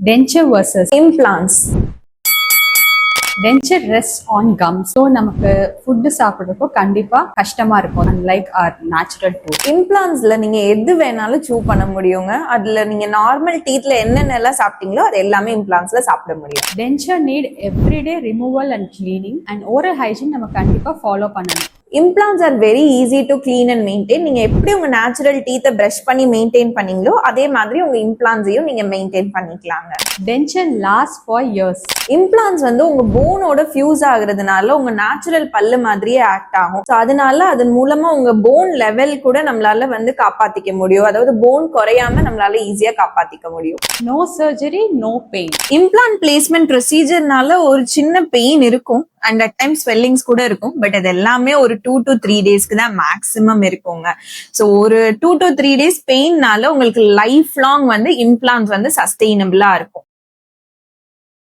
denture versus implants. denture rests on gums. So நமக்கு food சாப்பிட்றப்போ கண்டிப்பா கஷ்டமா இருக்கும். Unlike our natural tooth. இம்ப்ளான்ஸ்ல நீங்க எது வேணாலும் சூ பண்ண முடியுங்க. அதுல நீங்க நார்மல் டீத்ல என்னென்னலாம் சாப்பிட்டீங்களோ அது எல்லாமே இம்ப்ளான்ஸ்ல சாப்பிட முடியும். denture need everyday removal and cleaning and oral hygiene நம்ம கண்டிப்பா ஃபாலோ பண்ணணும். Implants are very easy to clean and maintain. நீங்க எப்படி உங்க நேச்சுரல் டீத்தை பிரஷ் பண்ணி மெயின்டைன் பண்ணீங்களோ அதே மாதிரி உங்க இம்ப்ளான்ஸையும் நீங்க மெயின்டைன் பண்ணிக்கலாங்க. denture lasts for years. Implants வந்து உங்க போனோட ஃபியூஸ் ஆகுறதுனால உங்க நேச்சுரல் பல்லு மாதிரியே ஆக்ட் ஆகும். ஸோ அதனால அதன் மூலமா உங்க போன் லெவல் கூட நம்மளால வந்து காப்பாத்திக்க முடியும். அதாவது போன் குறையாம நம்மளால ஈஸியா காப்பாத்திக்க முடியும். no surgery, no pain. Implant placement ப்ரொசீஜர்னால ஒரு சின்ன பெயின் இருக்கும் அண்ட் அட் டைம் ஸ்வெல்லிங்ஸ் கூட இருக்கும். பட் அது எல்லாமே ஒரு 2 to 3 டேஸ்க்கு தான் மேக்ஸிமம் இருக்குங்க. ஸோ ஒரு 2 to 3 டேஸ் பெயின்னால உங்களுக்கு லைஃப் லாங் வந்து இம்ப்ளான்ஸ் வந்து சஸ்டெயினபிளா இருக்கும்.